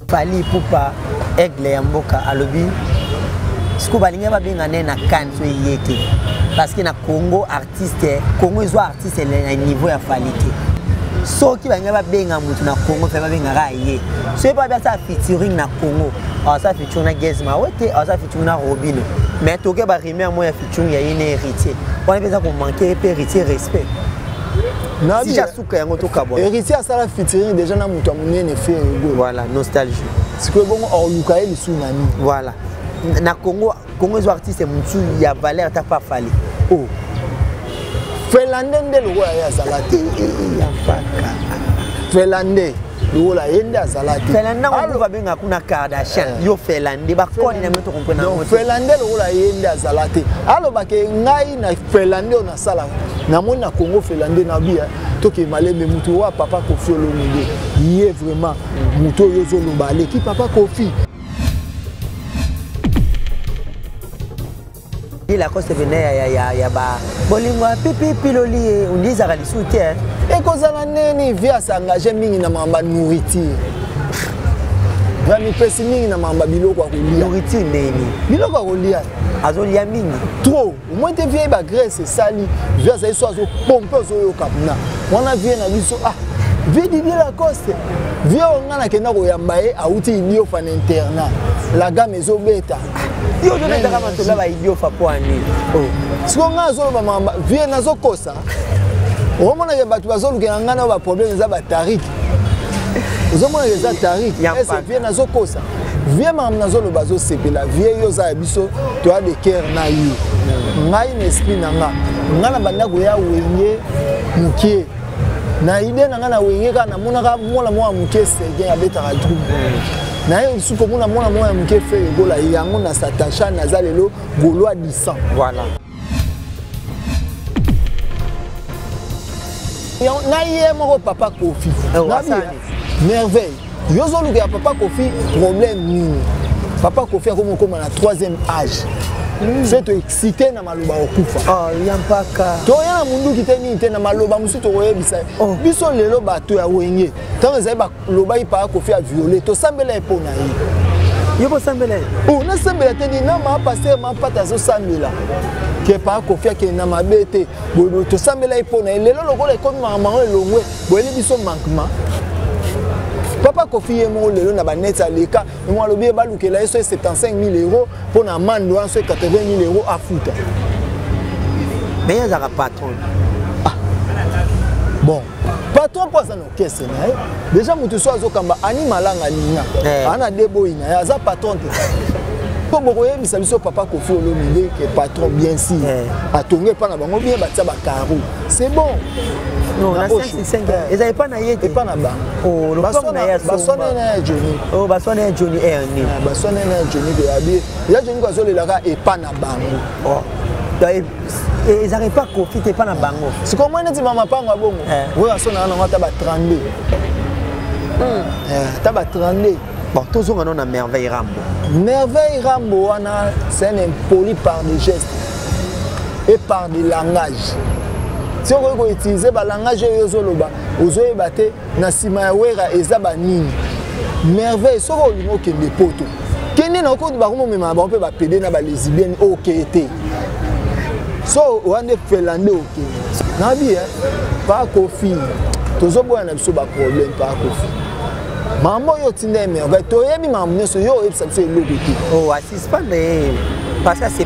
Fali Ipupa aigle ya mboka alobi siko balinga ba benga na kanso yeke parce que na Congo artiste Congo zo artiste na niveau ya Fali te soki balinga ba benga mutu na Congo fa ba benga ra ye so pas bien ça featuring na Congo ça featuring na Gezma wete ça featuring na Robino mais toke ba rimer moi ya featuring ya ine héritier on est besoin qu'on manquer héritier respect si jasuka yango to kabona héritier à ça la featuring déjà na mutu amunene fait voilà nostalgie c'est que bon oluka eli sunami voilà na Congo zo artiste mutu ya valeur ta pas Fali oh Felande lo ya zalati ya paka Felande lo la yenda zalati Felande on va benga kuna Kardashian yo Felande ba koni na meto comprendre non Felande lo la yenda zalati alo ba ke ngai na Felande on a sala na moni na Congo Felande na bia to ke malembe mutu wa papa Kofi Olomide yé vraiment mutu yo zo lo ba l'équipe papa Kofi. Il a costé venir ya ba bolingwa pipi piloli on dit ça la soutien et kozala neni via s'engager mingi na mamba nourriture vraiment pesi mingi na mamba biloko kolia nourriture neni biloko kolia azolia mingi trop au moins te vie ba graisse sali via ça so azo pomper zo yo kapna wana vie na biso ah vie di la coste vie on ngana kenda ko yamba e auti idio fan internat la gamme ezo beta yo dona ndaka matola ba idio fa poani oh siko nga zo ba mamba vie nazo kosa o mona ke batu bazoluke ngana ba problème za ba tarik zo mona ke za tarik est vie nazo kosa vie mam nazo lo bazo sepela vie yo za biso to a de cœur na yo ngai n'esprit nanga ngana banda ko ya wenye mukie na ide nanga na wenye kana mona ka mola mo mukie sege ya beta ka drum na yo suko mona mo ya mukie fe gola yango na satasha na zalelo goloa 100 voilà na yé mon papa Kofi merveille yo zo luka papa Kofi problème ni papa Kofi comme na 3e âge c'est to excité na maloba okufa oh yampaka to yana mundu kiteni te na maloba musu to yebisa biso lelo bato ya wenye tant za ba loba ipa Kofi a violer to sambela epona yi yo bo sambela oh na sambela te ni na ma passer ma pata zo sambela que pas Kofi ke na mabete bodo to sambela epona lelo lokola comme maman elongwe boyeli biso manquement papa Kofi mo lelo na ba net aleka mo alobi ba lukela eso 75 000 € pour na mando en 80 000 € à foutre mais ya za patron ah bon patron pour ça no caisse na déjà mutu so azokamba ani malanga linga ana debo ina ya za patron te pour boko yebisa biso papa Kofi Olomide que patron bien si atonge pa na bango bien batia ba caro c'est bon non la 5 ils avaient pas na yete pas na ba oh le pas na ya basone na Johnny oh basone na Johnny ni basone na Johnny de abi ya Johnny kwa zole laka e pa na bango oh ils n'arrivent pas à profiter pas na bango c'est comme moi neti mama pango bongo oui asona na ngata ba 32 ta ba 32 bon tous on a merveille Rambo wana c'est un impoli par des gestes et par des langages si on veut utiliser ba langage yozoloba ozoyeba te na sima ya wera eza ba nini merveille soko limo kende poto kende na ko ba ko mema ba pe ba pede na ba lesbienne okete so wande Felande ok na bi pa Kofi tozo boya na biso ba problème pa Kofi maman yo tinde merveille to yebi maman so yo e sabse lobete oh assiste pas mais parce que c'est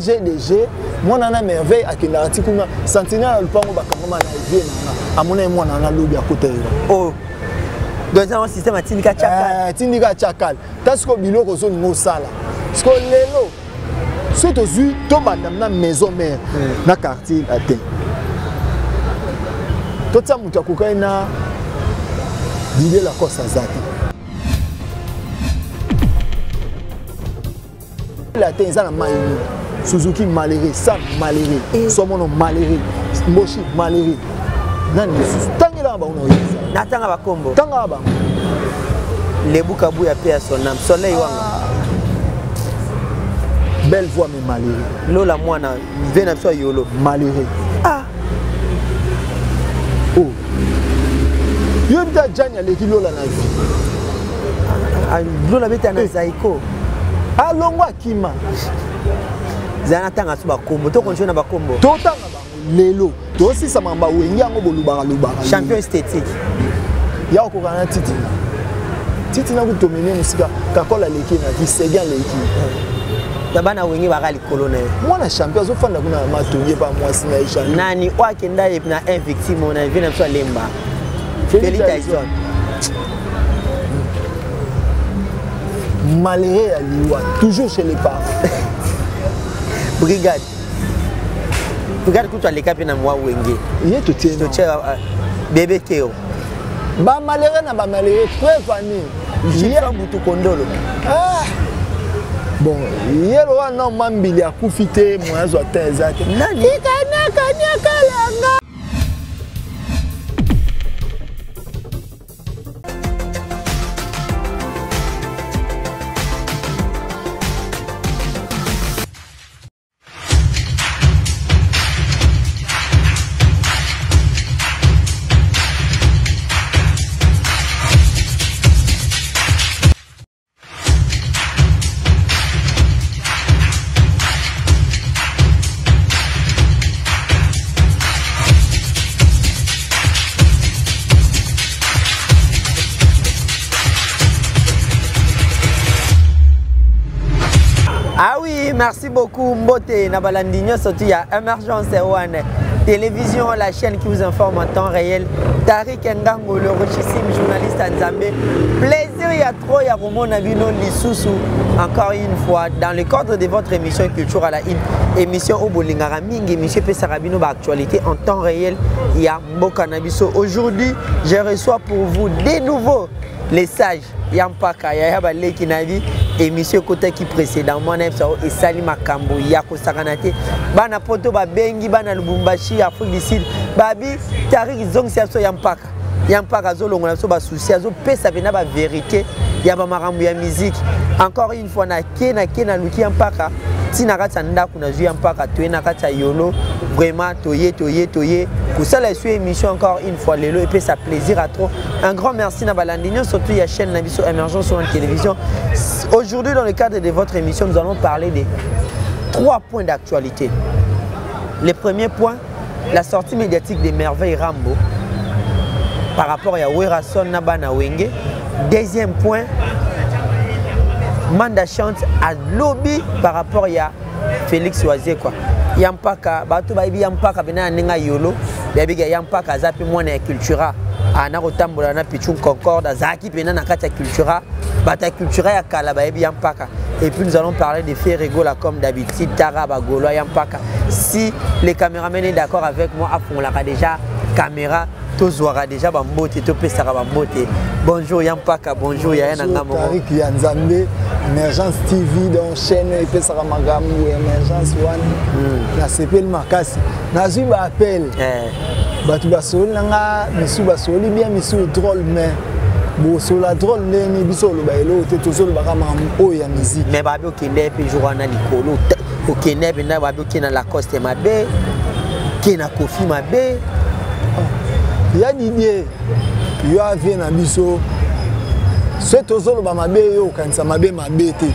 GDG mon ana merveille akina atikuna sentinelle lupango bakangoma na vie na amona mwana na lobi akota oh donc c'est un système tindika chakal tindika chakal tasiko biloko zo ngo sala sko lelo surtout zu to badam na maison mère na quartier atin to tsa mutu akokai na dile la kosa zati la tenza na mayi Suzuki malheureux, Sam malheureux, Somono malheureux, Moshi malheureux. Nani tangela ba una yisa. Natanga ba kombo. Tanga ba. Lebuka buya pia sonam. Soleil wanga. Belle voix mais malheureux. Lola mwana vena so yolo malheureux. Ah. Oh. Yo bita ata Jani aleki Lola na vie Lola beta na Zaiko alongo akima zana tanga so bakombo to konjo na bakombo to tanga bango lelo to sisa mamba wengi yango bolubaka lubaka champion esthétique ya ko kana titi na kutomene musika kakola leki na vie Segan leki bana wengi bakali kolona mwana champion zo fanda kuna matonye pa mwasi na isha nani wakenda na un victime on a vu na so lemba Félix Tyson malheureux à Liwa, toujours chez les parents. Brigade que tu as les capes dans moi wenge. Il est tout tient. Bébé Keo. Ba malheureux na ba malheureux preuve ani. Il y a mutu kondolo. Ah. Bon, yelo wana mambili akufite mwazo atezake. Nani kana kalanga. Ah oui, merci beaucoup Mbote Nabalandinho, surtout il y a Émergence One Télévision, la chaîne qui vous informe en temps réel. Tariq Ngango, le richissime journaliste en Zambie. Plaisir, il y a trop, il y a Romo Navino Lissousou. Encore une fois, dans le cadre de votre émission Culture à la Une, émission Obolingara Ming, émission Pesarabino, actualité en temps réel. Il y a Mboka Nabiso. Aujourd'hui, je reçois pour vous des nouveaux les sages. Yampaka, Yaya Leki Navi, émission côté qui précédemment, et Salim Makambo, Yako Saranate, Bana Poto, Bengi, Bana Lubumbashi, Afrique du Sud, Babi, Tariq Zong, c'est Yampaka. Yampaka, Zolo, on a so souci, Zo, Pesa, Vena, vérité, Yaba Marambu, ya musique. Encore une fois, na Kena, Luki Yampaka, Tinakata Nda, Kuna Zu Yampaka, Tuenakata Yolo, vraiment, Toye. Pour ça, la émission encore une fois, Lélo, et puis ça plaisir à trop. Un grand merci à Balandinho, surtout il y a chaîne Nabiso Émergence sur la télévision. Aujourd'hui, dans le cadre de votre émission, nous allons parler de 3 points d'actualité. Le premier point, la sortie médiatique des Merveilles Rambo par rapport à Werason Nabana Wenge. Deuxième point, Manda chante à lobby par rapport à Félix Oisier quoi. Yampaka, bato baibi Yampaka bena nenga yolo, babiga Yampaka zapi mwana cultura, ana kotambola na pichun Concorde, zaki bena na kata cultura, bata cultura ya kala baibi Yampaka. Et puis nous allons parler des faits rigola comme d'habitude, Tara Bagolo Yampaka. Si les caméramans sont d'accord avec moi, on l'a déjà caméra. Tozwara déjà bambote to pesara bambote. Bonjour Yampaka, bonjour Yaya Ngamo. Tariq Yanzambe, Émergence TV dans chaîne et pesara magamu Émergence One. Na sepel makasi. Nazui ba appel. Batu basoli nanga misu basoli bien misu drôle mais bo sola drôle ndeni biso lo ba elo te tozolo ba kama o ya musique. Mais babi okende pe journa likolo. Okende be na babi okena Lacoste mabe. Kena Kofi mabe. Il y a Didier, il y a Viena Bisso. C'est toujours le Bamabe, quand mabe mabete.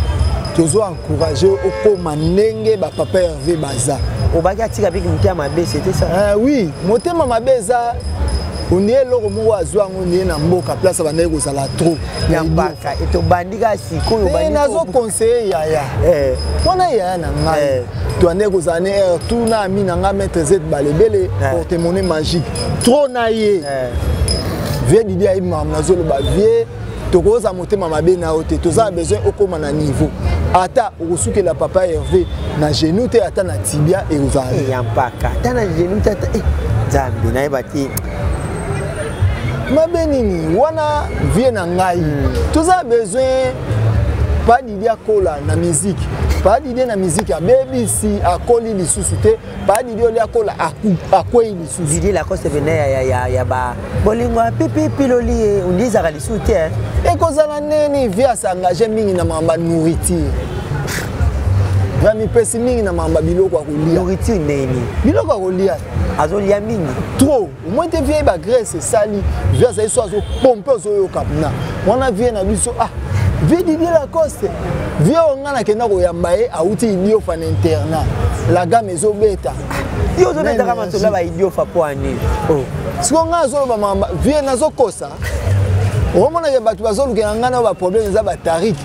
Toujours encouragé au commandenge, papa Hervé Baza. Au bagati avec Moutia Mabé, c'était ça? Oui, Moutia Mabeza. On est là au moment où on est dans Mboka place à Nego ça la trop. Yampaka et to bandiga siko yo bandiga. Nazo conseiller Yaya. On a Yaya na ngai. To Nego za ne tout na mi na nga mettre Z balebele porte-monnaie magique. Trop naie. Vie Didier ay mam nazo le ba vie to koza motema mabe na ote to za besoin okoma na niveau. Ata osuke la papa Hervé na genou te ata na tibia et oza. Yampaka. Ta na genou te Zambi na ebati. Mabenini wana vie na ngai tous a besoin pas d'idée kola na musique pas d'idée na musique ya BBC akoli lisusu pas d'idée oli akola akwei lisusu Didier Lacoste venait ya ba bolingo pipi piloli on dit ça lisusu te et kozala neni vie s'engager mingi na mamba nourriture ngami pesi mingi na mamba biloko ya kolia. Nourriture neni. Biloko ya kolia. Azolia mingi. Trop. Au moins te vieille ba graisse sali. Via ça soit zo pompe zo yo kapna. Wana vie na biso ah. Vie Didier Lacoste. Vie ongana kenda ko yambaye auti idio fan internat. La gamme ezo beta. Yo zo beta kama to la ba idio fa po ani. Oh. Siko nga zo ba mamba vie na zo kosa. Omona ke batu bazo luke ngana ba problème za ba tariki.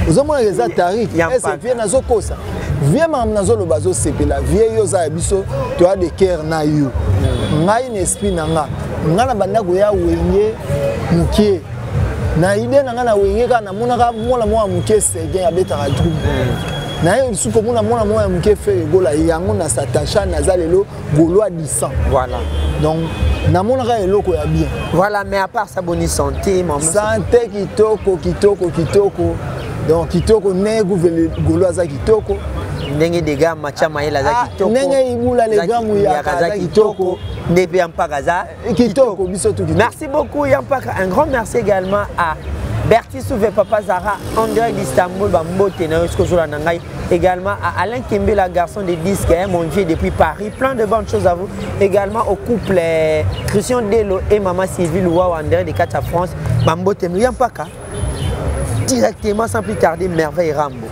Ozomona ke za tariki. Est-ce vie na zo kosa. Vie mam na zo lo bazo sepela. Vie yo za biso to a de cœur na yo. Ngai na esprit na nga. Ngana banda ko ya wenye mukie. Na idée na nga na wenge ka na monaka mwana mwa mukie sege ya beta ka troupe. Na ye suko mona mwana mwa mukie fe gola yango na satacha na zalelo golo a 10 ans. Voilà. Donc na monaka eloko ya bien. Voilà, mais à part sa bonne santé, maman. Santé kitoko. Donc kitoko negu vele golo aza kitoko. Ndenge de gars macha maela za kitoko. Ndenge ibula les gars ya kaza kitoko. Nebe Yampaka za kitoko biso tout. Merci beaucoup Yampaka. Un grand merci également à Berti Souvé Papa Zara en direct d'Istanbul Bambote na yosko jola nangai. Également à Alain Kembe, la garçon de disques, mon vieux depuis Paris. Plein de bonnes choses à vous. Également au couple Christian Delo et Maman Sylvie Loua en direct de Kacha France. Bambote Yampaka. Directement sans plus tarder Merveille Rambo.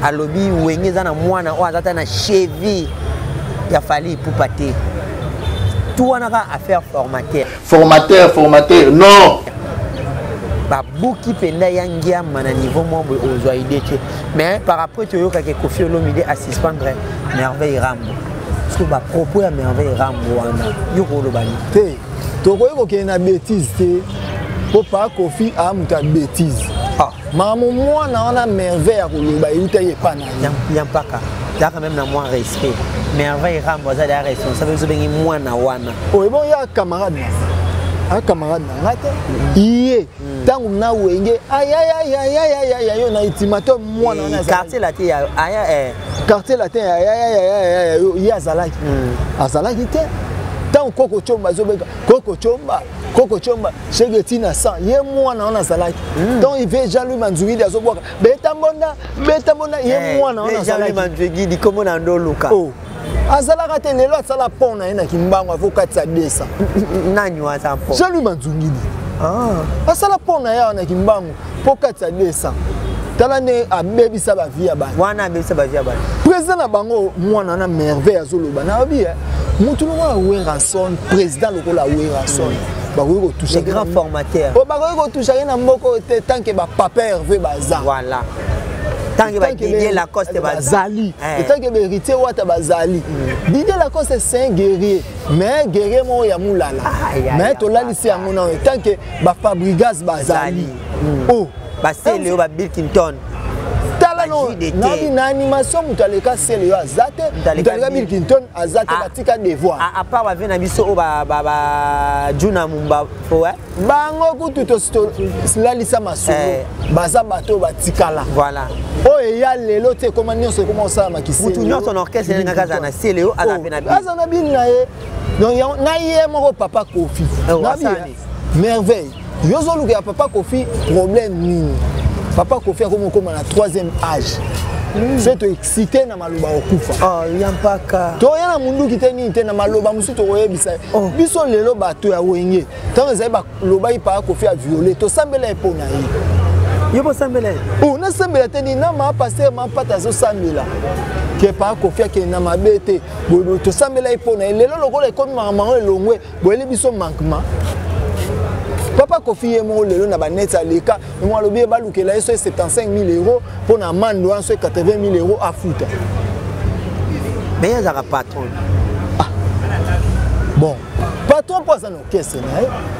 À lobby wenge za na mwana o azata na cheville. Ya fali pour pâter. Tout on a à faire formateur. Formateur, non. Babuki penda yangia mana niveau membre aux oidete. Mais par rapport à yoka ke Kofi Olomide à suspendre Merveille Rambo. Parce que ba propos ya Merveille Rambo wana yoko lo bani. Te. Toko yoko ke na bêtise te. Pour pas Kofi a muta bêtise. Ah. Maman moi na ona Merveille ko lo ba yuta ye pana. Yampaka. Là quand même na moins respect. Merveille Rambo za da responsable zo bengi mwana wana. Oh bon ya camarade. Un camarade na ngate. Iye. Tangu na wenge aya yo na itimato mwana na quartier latin ya aya quartier latin aya yo azalaki. Azalaki te. Tangu koko chomba zobeka koko chomba chegeti na 100 ye mwana na azalaki. Donc il veut Jean-Louis Manzouidi azoboka beta mbonda ye mwana na azalaki. Jean-Louis Manzouidi komo na ndoluka. Oh. Azalaka te lelo asala pona ina kimbango avo katsa 200. Nani wa sampo? Jean-Louis Manzouidi. Ah. Asala pona ya na kimbango po katsa 200. Tala ne abebisa ba vie ya bana. Wana abebisa ba vie ya bana. Président na bango mwana na Merveille azoloba na obi mutu no wa ranson président lokola wa ranson. Bakoki ko toucher les grands formateurs. O bakoki ko toucher na mboko te tant que ba papa Hervé baza. Voilà. Tant que Didier Lacoste bazali. Et tant que héritier wata bazali. Didier Lacoste c'est un guerrier, mais guerrier mo ya mulala. Mais to la lisi yango na tant que ba Fabregas bazali. Oh, ba Célio ba Bill Clinton. Tala no na animation mutaleka Célio azate, mutaleka Bill Clinton azate batika devoir. À part ba vena biso o ba Juna Mumba fo bango kutu to la lisa masolo baza bato batikala. Voilà. Oh et ya lelo te comment nyonso comment ça makisi. Mutu nyonso na orchestre nga kaza na Célio azape na Bill. Azana Bill na ye. Donc na ye moko papa Kofi. Na Merveille. Yozo luka ya papa Kofi problème nini. Papa Kofi a comme na 3e âge. C'est excité na maloba okufa. Oh, Yampaka. To yana mundu kiteni te na maloba musu to oyebisa. Biso lelo bato ya wenge. Tant ezali ba loba ipa Kofi a violé. To sambela epona yi. Yo bo sambela. Oh, na sambela te ni na ma passer ma pata zo sambela. Ke pa Kofi ke na mabete. Bo to sambela epona yi. Lelo lokola ekomi mama elongwe. Bo ele biso manquement. Papa Kofi est mort le na banette à l'éca et moi le bien balouke là 75 000 € pour na mando 80 000 € à foutre. Mais il y a un patron. Ah. Bon, patron pas en orchestre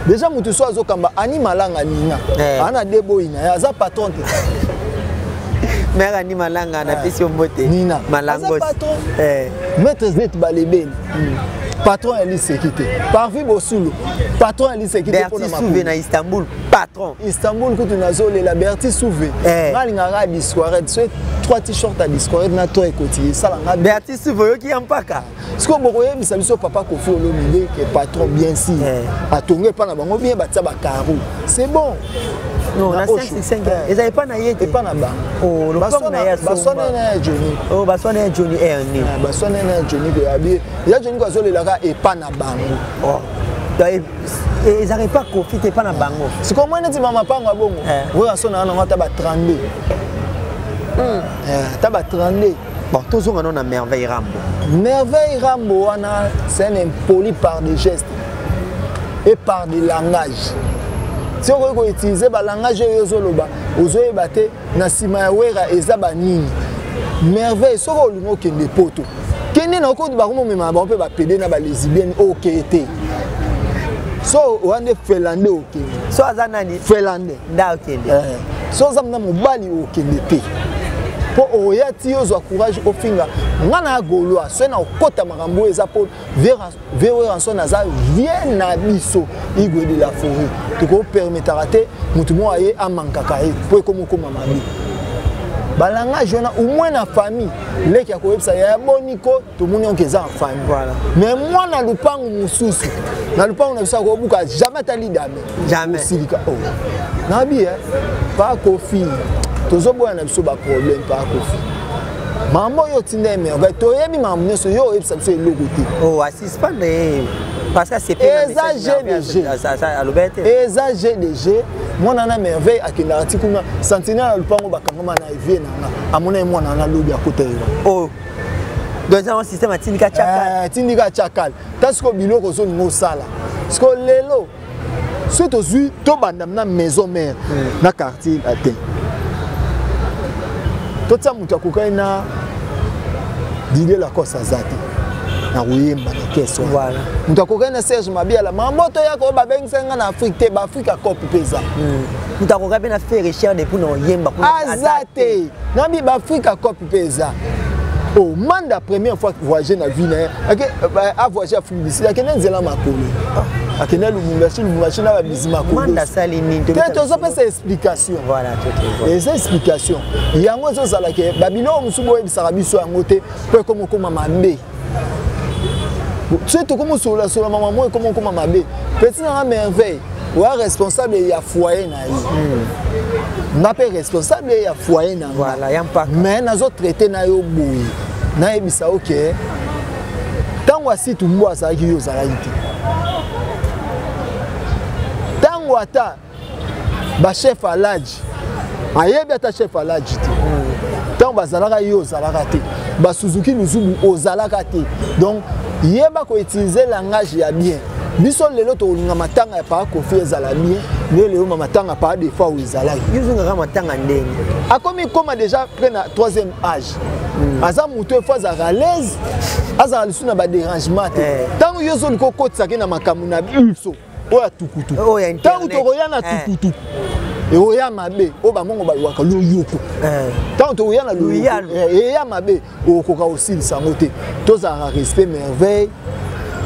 déjà mutu so azokamba animalanga nina. Ana debo ina ya za patron te. Mais animalanga na pesi ombote. Nina. Malangos. Maître Zet Balebel. Patron Elie Sekite. Parvi Bosulu. Patron Elie Sekite. Berti Souvé na Istanbul. Patron. Istanbul kutu nazole la Berti Souvé. Ngalingara discoret. Soit 3 t-shirts à discoret na to ekoti. Salanga. Berti Souvé qui Yampaka. Ce que bokoye bisabiso papa Kofi Olomide que patron bien si. Atongé pas na bango bien batsa ba carreau. C'est bon. Non, na 565. Ils avaient pas na yete. Et pas na ba. Oh, le pont na ya so. Basone na Johnny. Oh, basone na Johnny Ernie. Basone na Johnny ko abi. Ya Johnny ko zo le laka et pas na bango. Oh. Ils n'arrivent pas à profiter, pas na bango. C'est comme moi dit maman pas bongo. Oui, on sonne na ta ba 32. Ta ba 32. Bon, tous on a merveille Rambo. Merveille Rambo, c'est un impoli par des gestes et par des langages. Si on veut utiliser le langage, on peut battre na sima wera ezaba nini. Merveille, so ko lingo kende poto. Kende na ko ba ko mema ba on peut ba pédé na ba lesbienne okete. So on est Finlandais okende. So azanani Finlandais. Nda okende. So zamna mobali okende te. Po oya ti ozwa courage ofinga ngana golwa so na okota makambo eza po vers ranson naza vient na biso igwe de la forêt to ko permettre rater mutu mo aye amankaka e po ko moko mamabi balanga jona au moins na famille leki ya ko websa ya boniko to moni onkezza en famille voilà mais moi na lupangu mususu na lupangu na bisa ko buka jamais tali dame jamais silika oh na bi pas kofi tozo boya na biso ba problème pas kofi maman yo tinde merveille to yebi maman so yo ebisa biso eloko te oh assistante parce que c'est pas ça alobete eza GDG mwana na merveille akenda atikuna sentinelle lupango bakangama na vie na amona mwana na lobi akota yo oh donc un système tindika chakal tindika chakal tasiko biloko zo ngo sala sko lelo so to zui to bandam na maison mère na quartier atin tout ça mutu akokai na dile la kosa zati na kuyemba na keso voilà mutu akokai na Serge Mabiala mamboto yako babengisenga na Afrique te ba Afrique kopi peza mutu akokai na faire recherche de pour no yemba pour azate na bi ba Afrique kopi peza oh manda première fois voyager na vie na a voyager Afrique du Sud akena nzela makolo akena lumumbashi na ba bizima ko manda salini te tozo pesa explication voilà tout et ces explications yango zo zala ke babilo musubo ebisaka biso yango te po comme koma mabe c'est tout comme sur la maman moi comme koma mabe petit na merveille wa responsable ya foyer na yi na pe responsable ya foyer na voilà yampa mais nazo traiter na yo boyi na ebisa OK tango asi tumbo azaki yo zala ite tango ata ba chef alaji ayebi ata chef alaji te tango bazalaka yo zalaka te ba Suzuki Luzubu ozalaka te donc yeba ko utiliser langage ya bien biso lelo to linga matanga ya pa kofi ezala bien lelo matanga pa des fois où ezalaki yuzinga matanga ndenge akomi koma déjà près na 3e âge aza mutu fois à l'aise aza alisuna ba dérangement tango yozo liko kotisa ke na makambu na biso oya tukutu tango to roya na tukutu et oya mabe o ba mongo ba waka lo yoko tango to oya na lo et ya mabe o koka aussi sango te toza respect merveille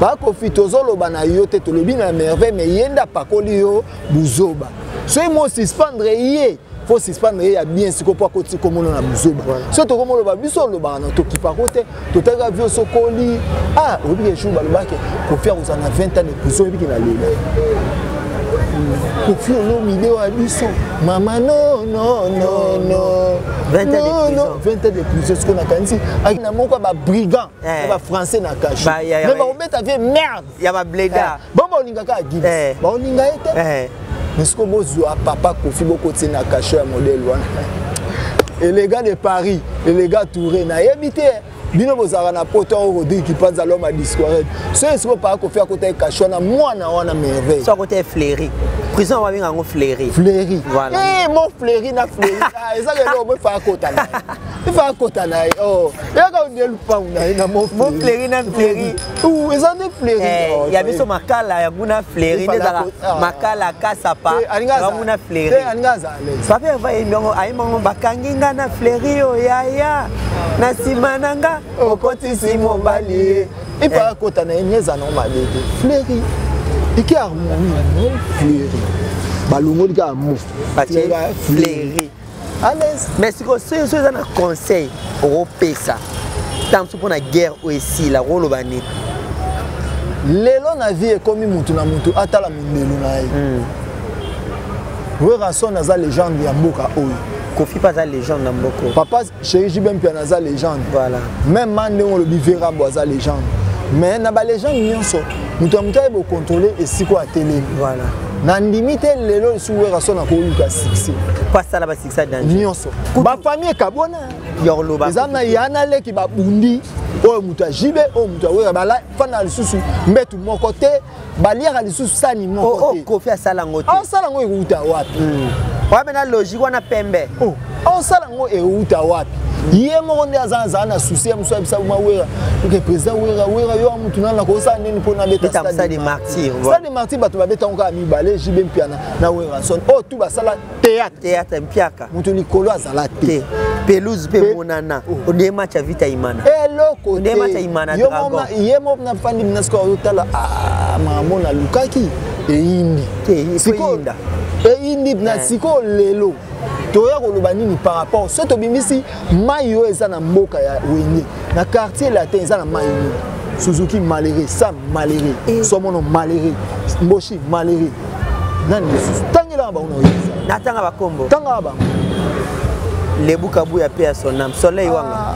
ba kofi tozolo bana yo te tolobi na merveille mais yenda pakoli yo buzoba so mo suspendre yé faut suspendre ya bien siko po akoti komono na buzoba so to komono ba biso lo bana to kipa kote to tanga vio sokoli ah obi ke shuba lo bake kofi akuzana 20 ans de prison ebi na lela kofi lo mileo a biso mama non 20 ans de prison ce qu'on a kanisi akina moko ba brigand ba français na cache mais ba obeta vie merde ya ba bleda bon ba olinga ka gidi ba olinga ete mais ce que bozwa papa kofi boko tina cache ya modèle wana et les gars de Paris et les gars Touré na yebité bino bozara na poto aujourd'hui qui pense à l'homme à disparaître ce est pas kofi akota cache na mwana wana merveille so côté fleury prison wa binga ngo fleury voilà mon fleury na fleury ça que l'homme fa akota na il fa akota na oh ya ka ndelu pa na mon fleury na fleury ou ils ont fleury ya biso makala ya guna fleury ndeza makala kasapa ya guna fleury aninga zale papa va imbongo aimbongo bakanginga na fleury yo ya na simananga okoti simo bali et pas akota na nyeza na mabete fleury iki harmonie non fleury balongo lika mo fleury à l'aise mais si ko so na conseil au pesa tant pour na guerre aussi la rolo bani lelo na vie comme mutu na mutu atala mindelu na ye Werason naza légende ya mboka oyo. Kofi pas la légende dans Mboko. Papa chéri Jibem pia naza légende. Voilà. Même man on le bivera boza légende. Mais na ba légende nyonso mutu amuta ebo contrôler esiko a télé. Voilà. Na limite lelo su Werason na ko luka succès. Pas ça là ba succès dans nyonso. Ba famille kabona. Yorlo ba. Ezana yana leki ba bundi. Oyo mutu ajibe oyo mutu awera bala fana lisusu mbetu moko te baliaka lisusu sani moko te. Oh Kofi asala ngote. Asala ngo ekuta wapi? Wa bena logique wana pembe. Oh, asala ngo ekuta wapi? Ye moko nde azana na souci ya musu abisa ma wera. Que président wera yo mutu na ko sa nini pona beta stade. Ça des martyrs. Stade martyrs bato ba beta ngo ami balé jibe mpiana na wera son. Oh tu basala théâtre mpiaka. Mutu likolo azala te. Pelouse pe monana. On est match à vita imana. Eloko on est match à imana dragon. Ye mo na fandi na score yotala mama na lukaki e indi. Siko inda. E indi na siko lelo. Toya koloba nini par rapport ce to bimisi mayo eza na mboka ya wenge. Na quartier latin eza na mayo. Suzuki malheureux, Sam malheureux, Somono malheureux, Mboshi malheureux. Nani tangela ba ona yeza. Na tanga ba kombo. Tanga ba. Lebukabu ya paix à son âme. Soleil wanga.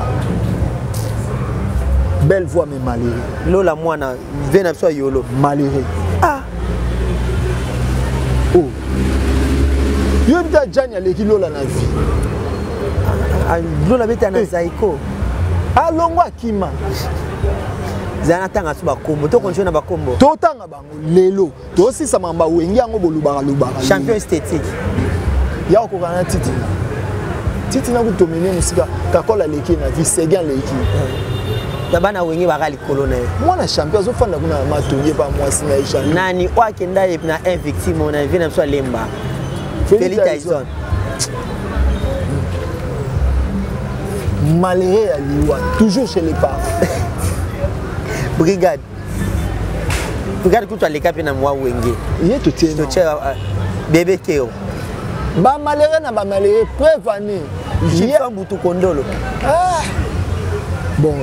Belle voix mais malheureux. Lola mwana vena so yolo malheureux. Ah. Oh. Yo bita jani aleki lola na vie. Lola beta na zaiko. Alongwa kima. Zana tanga su ba kombo. To continue na ba kombo. To tanga bango lelo. To sisa mamba wengi yango bolubaka lubaka. Champion esthétique. Ya ko kana titi. Titi na kutomene musika kakola leki na vie segan leki. Tabana wengi bakali kolona. Mwana champion zo fanda kuna matonye pa mwasi na isha. Nani wakenda na un victime on a vu na so lemba. Félix Tyson. Malheureux à Liwa, toujours chez les parents. Brigade. Brigade kutu aleka pe na mwa wenge. Yé to tiens. Bébé Keo. Ba malheureux na ba malheureux prévenir. Jifa Mbutu Kondolo. Ah. Bon,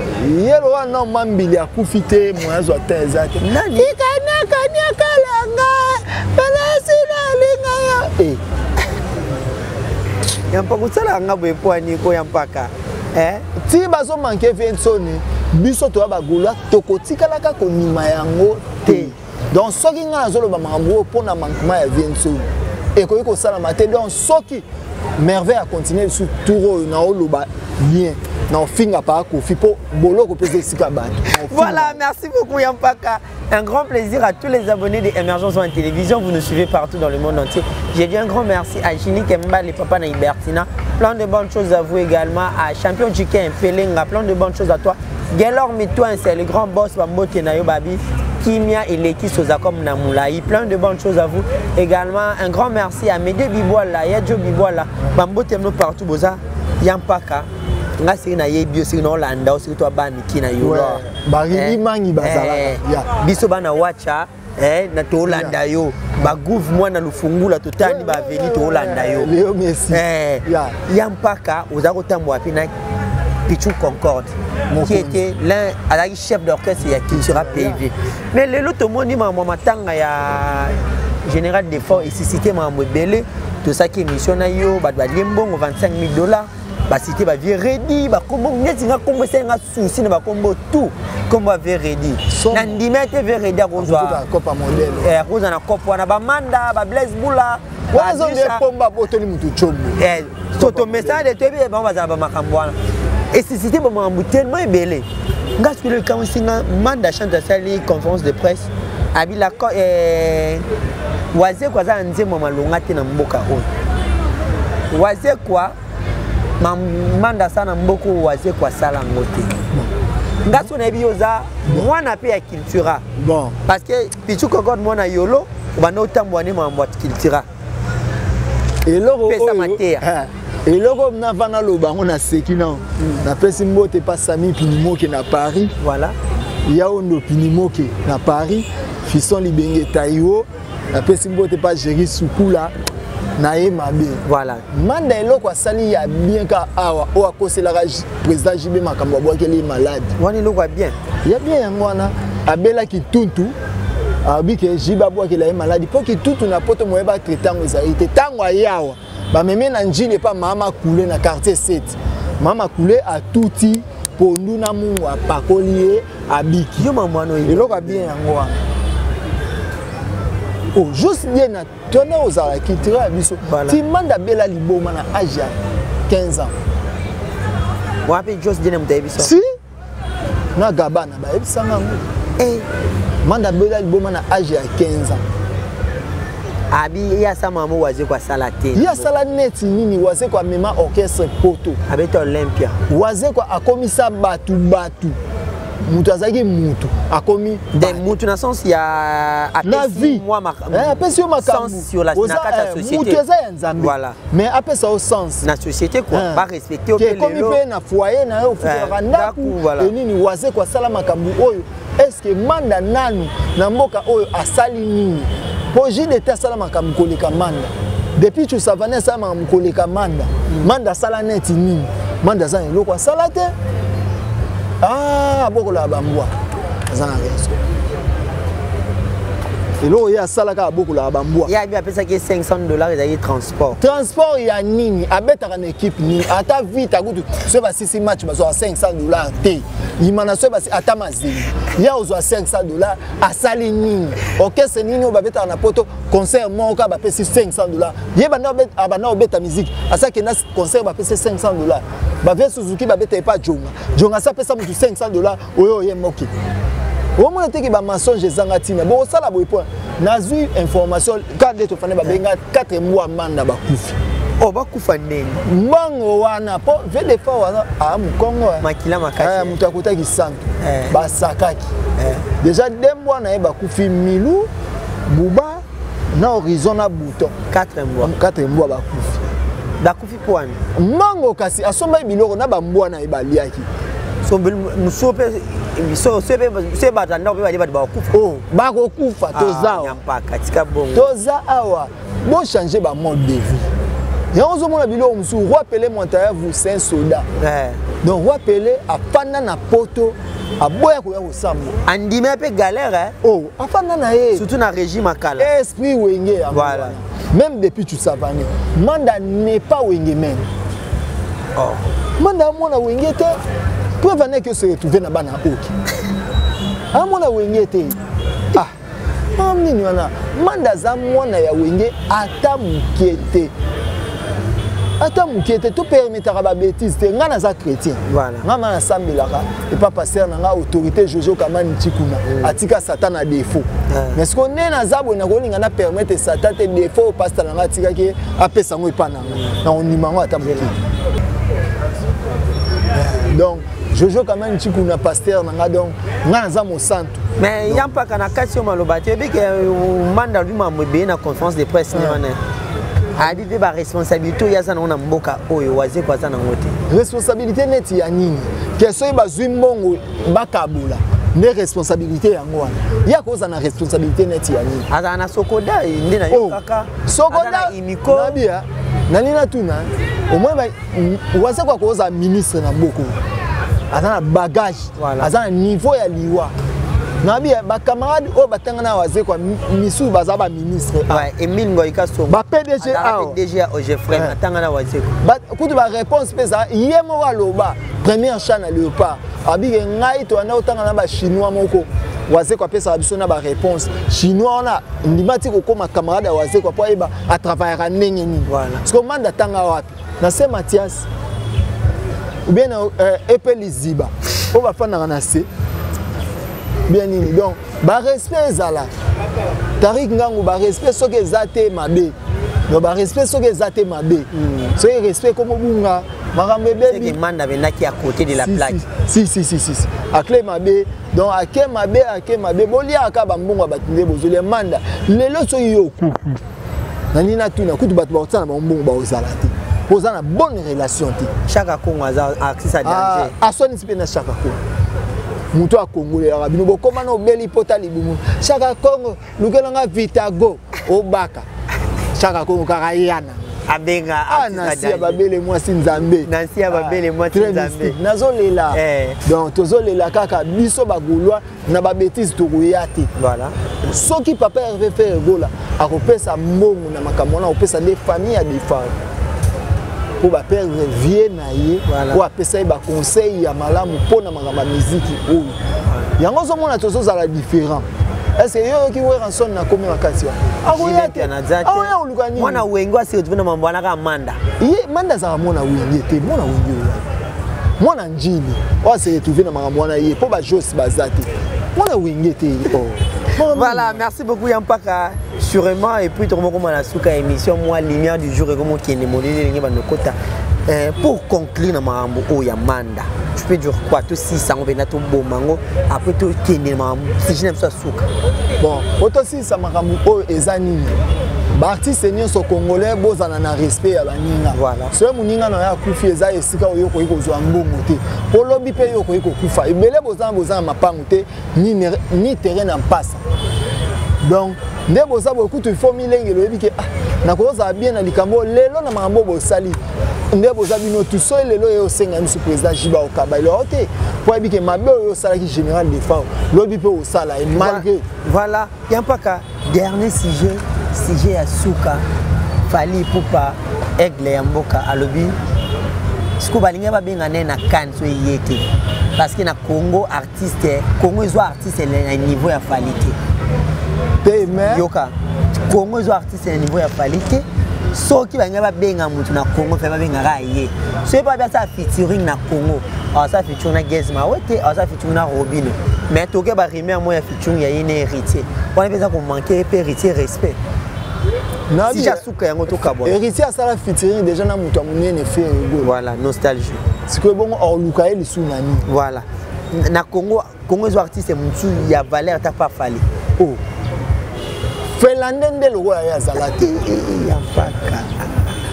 yelo wana mambili akufite mwazo atezate. Nani? Ikana kanya kalanga. Balasi na linga ya. Yampaka usala ngabo epwani ko yampaka. Ti bazo manke Vinconi, biso to ba gola tokotikala ka konima yango te. Donc soki nga zolo ba mambo pona manquement ya Vinconi. Et ko sala maté donc soki merveille a continuer sur touro na oloba bien. Non, finga pas Kofi pour bolo ko pese sika ba. Voilà, merci beaucoup Yampaka. Un grand plaisir à tous les abonnés de Emergence en télévision. Vous nous suivez partout dans le monde entier. J'ai dit un grand merci à Gini Kemba, les papas na Ibertina. Plein de bonnes choses à vous également. À Champion Chicken, Pelenga, plein de bonnes choses à toi. Gelor Mitouin, c'est le grand boss Bambo Tenayo Babi. Kimia et Leki Sozakom Namoulaï. Plein de bonnes choses à vous. Également, un grand merci à Médé Biboala, Yadjo Biboala, Bambo Temno partout, Boza, Yampaka. Nga siri na ye bio siri na Olanda siri to bani kina yo la bari mangi bazala ya biso bana wacha na to Olanda yo ba groove mwana lufungula totani ba veni to Olanda yo Léo Messi ya mpaka oza kotambo api na Pichu Concorde qui était l'un à la chef d'orchestre ya Cultura PV mais le lot moni mama matanga ya général d'effort et cité mambo belé tout ça qui émission na yo ba liembongo $25,000 ba cité ba vie ready ba kombo ngeti nga kombo senga souci na ba kombo tout kombo ba vie ready na ndimete vie ready akozwa copa modèle akozwa na kopo na ba manda ba Blaise Bula wazo de pomba botoli mutu chombo toto message de tebe ba baza ba makambo wana et cité ba mambo tellement ebele nga sukule quand singa manda chante sali conférence de presse abila waze kwa za nzemo malonga te na mboka oyo waze kwa manda sana mboko waze kwa sala ngote ngaso na biyoza mwana pe ya Cultura bon parce que Pichu Concorde mwana yolo bana otambwa ne mambo ya Cultura eloko pesa matea eloko na vana loba ngona sekina na pesi mbote pa Sami Pinimoke na Paris voilà Yaondo Pinimoke na Paris Fisson Libenge Taïwo na pesi mbote pa Jerry Sukula na mabe voilà manda eloko asali ya bien ka awa o akosela président JB Makambo boakeli malade wani eloko bien ya bien yango wana abela ki tuntu abi ke jiba boa ke la maladie pour que tout na poto moye ba traiter ngo za ite tango yawa ba meme na njile pa mama coulé na quartier 7 mama coulé a touti pondu na mungu apakolié abiki yo mamano eloko bien yango wana oh juste bien na tona ozala kitira biso ti manda bela liboma na âge ya 15 ans wapi just dine mtayebiso si na gabana ba ebisanga ngo manda bela liboma na âge ya 15 ans abi ya sama mo waze kwa salate ya sala neti nini waze kwa mema orchestre poto abeta Olympia waze kwa akomisa batu mutu azaki mutu akomi de mutu na sens ya apesi moi apesi yo makambu sens sur la société mutu eza ya nzambe voilà mais apesa au sens na société quoi pas respecter au pele komi pe na foyer na yo fuka ndaku nini waze kwa sala makambu oyo est-ce que manda nanu na mboka oyo asali nini po jide te sala makambu koleka manda depuis tu savane sala makambu koleka manda sala neti nini manda za eloko asala te beaucoup la bambwa ça n'a rien et là il y a ça là beaucoup la bambwa il y a bien appelé ça qui est $500 et d'ailleurs transport il y a nini abeta une équipe ni ata vite agutu ce va 6 match bazo $500 té il mana ce va ata mazini il y a ozo $500 a sali nini orchestre nini obabeta na poto concert moka ba pesi $500 ye bana obeta musique asa que na concert ba pesi $500 ba ve Suzuki ba beta pas jonga ça pesa mutu $500 oyo ye moki au moins te ki ba mensonge zangatina bon ça la boy point nazui information quand de to fane ba benga 4 mois manda ba kufi oh ba kufa nene mbango wana po ve de fois wana a mukongo makila makati mutu akota ki santo ba sakaki déjà dembo na ba kufi milu buba na horizon na bouton 4 mois ba kufi bakufi pwani mbango kasi asomba biloko na bambwana ebaliaki so musope so batanda ope bali bakufa oh bakokufa toza mpaka tika bongo toza awa bo changer ba mode de vie yango zomona biloko musu roi Pelé Montaya vous c'est un soldat donc roi Pelé apanda na poto aboya ko ya kosambo andime pe galère oh apanda na ye surtout na régime akala esprit wenge voilà même depuis tu savane manda n'est pas wenge même oh manda mona wenge te preuve n'est que se retrouver na bana oki mona wenge te nini wana manda za mwana ya wenge ata mukete to permettra ba bêtise te ngana za chrétien voilà ngama na sambelaka et pas passer na autorité Jojo Kamani Tikuna atika satan a défaut mais ce qu'on est na zabo na kolinga na permettre satan te défaut pasteur na atika ke apesa ngo ipana na onimango ata mukete donc Jojo Kamani Tikuna pasteur na donc ngana za mo santo mais yampa kana kati yo maloba te bi ke manda lui mambe na conférence de presse ni wana adi ba responsabilité ya sana na mboka oyo waze kwa sana ngote responsabilité neti ya nini keso ba zwimbongo bakabula ne responsabilité yango wana ya koza na responsabilité neti ya nini aza na sokoda ndina yo kaka sokoda imiko nabia nalina tuna au moins waze kwa koza ministre na mboko aza na bagage aza na niveau ya liwa nabi ba camarade o batanga na waze kwa misu baza ba ministre Emile Ngoika so ba PDG PDG a Ogefrem atanga na waze ba kutu ba réponse pesa yemo waloba première chan na léopard abi ngai to na otanga na ba chinois moko waze kwa pesa biso na ba réponse chinois ona ndimati ko koma camarade waze kwa po eba a travailler ndenge ni voilà parce que manda tanga wapi na Saint Mathias ou bien epeli ziba o ba fana na se bien nini donc ba respect zala Tarik ngangu ba respect soke zate mabe donc ba respect soke zate mabe so respect comme bunga makambe c'est que manda venaki à côté de la plaque si akle mabe donc ake mabe bolia aka ba mbongo batinde bozole manda lelo so yo kuku nani na tuna kutu batu ba tsana ba mbongo ba ozala te poza na bonne relation te chaque congo aza accès à danger asoni sipe na chaque congo muto a Congolais rabino bokoma na obeli pota libumu Chaka Congo lukelanga Vitago obaka Chaka Congo kakayana abenga Nancy Ababele moi Sinzambe. Nancy Ababele moi Sinzambe. Nazolela. Donc tozolela kaka biso bagulwa na ba bêtise tokoyate. Voilà. Soki papa Hervé faire gola akopesa mbongo na makambo na opesa des familles à défendre. Pour ba père vie na ye ou apesa ba conseil ya malamu pona makamba musique oyo. Yango zo mona tozo za la différent. Est-ce que yo ki wera son na komi makasi wa? Aoya ulukani. Mwana wengi wasi utuvuna mambo anaka manda. Ye manda za mwana wengi te, mwana wengi wa. Mwana njili. Wasi utuvuna mambo na ye po ba jos bazate. Mwana wengi te. Voilà, merci beaucoup Yampaka. Sûrement et puis tout le monde comme la souka émission moi lumière du jour et comment qui est démodé les banokota. Pour conclure na mambo o ya manda. Tu peux dire quoi tout 600 on va tout bon mango après tout qui est mambo si je n'aime ça souka. Bon, auto 600 mambo o ezani. Ba artiste nyonso congolais bozana na respect ya baninga. Voilà. So muninga na ya kufi eza esika oyo ko kozwa mbongo te. Po lobi pe yo ko kufa. Ebele bozana mapangu te ni terrain en passe. Donc nde boza bokutu il faut milenge lobi ke na koza bien na likambo lelo na mambo bosali. Nde boza bino tout so lelo yo senga misu président Jiba Okaba lo te. Po ebike mabe yo sala ki général défense. Lobi pe o sala et malgré voilà, Yampaka dernier sujet à Souka Fali Poupa Aigle ya mboka alobi siko balinga ba benga na kan so yete parce que na Congo artiste Congo zo artiste na niveau ya falite mais yoka Congo zo artiste na niveau ya falite so ki balinga ba benga mutu na Congo fa ba benga ra ye so pas bien ça featuring na Congo ça featuring na Gezma wete ça featuring na Robino mais toke ba rimer moi ya featuring ya yene héritier on a besoin qu'on manquer héritier respect. Si j'ai yango to kabona. Héritier sala featuring déjà na mutu amunene fait voilà, nostalgie. C'est que bon or lukae li sunani. Voilà. Na Congo zo artiste mutu ya valeur ta pas fali. Oh. Felandende lo ya zalati. Yampaka.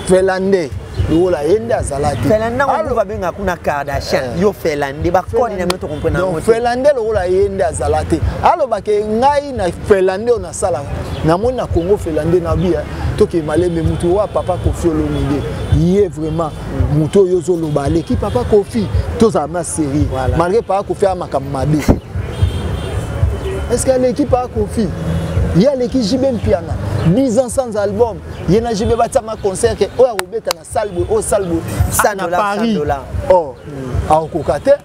Felande lo la yende azalati. Felande on va benga kuna Kardashian. Yo Felande ba koni na meto comprendre ngo. Felande lo la yende azalati. Alo ba ke ngai na Felande on sala. Na mona Congo Felande na bia to ke malembe mutu wa papa Kofi Olomide. Yé vraiment muto yozo lo ba l'équipe papa Kofi to za ma série. Malgré papa Kofi a makamade. Est-ce que l'équipe papa Kofi il y a l'équipe JB Piana 10 ans sans album il y a JB Batama concert que o robeta na salbo o salbo ça na Paris oh a kokate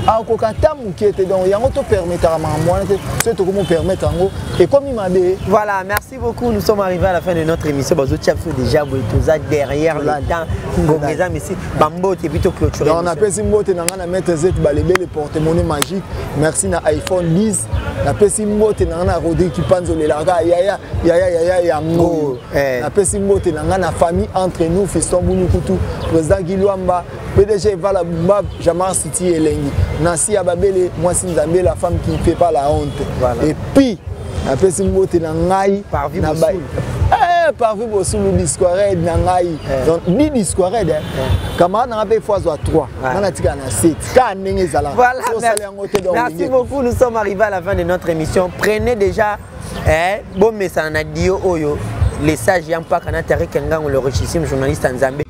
a kokata mukete donc yango to permettre à moi c'est to comment permettre en gros et comme il m'a dit voilà merci beaucoup nous sommes arrivés à la fin de notre émission bazo chapso déjà boitoza derrière le temps ngongeza merci bambo te plutôt clôturer on appelle simbote na ngana mettre zet balebe le porte-monnaie magique merci na iPhone 10 na pesi mbote na ngana Rodrigue Kipanzo le laga ya ngo na pesi mbote na ngana famille entre nous fiston Bounukutu président Gilwamba PDG Vala Bumba Jamar City Elengi Nancy Ababele moi Sinzambe la femme qui ne fait pas la honte voilà. Et puis na pesi mbote na ngai na ba parvi bosulu discored na ngai donc ni discored camarade na pe fois 3 na tika na 7 ka ndenge zala voilà merci beaucoup nous sommes arrivés à la fin de notre émission prenez déjà bon message na dio oyo les sages Yampaka na Tarek Ngango le richissime journaliste en Zambie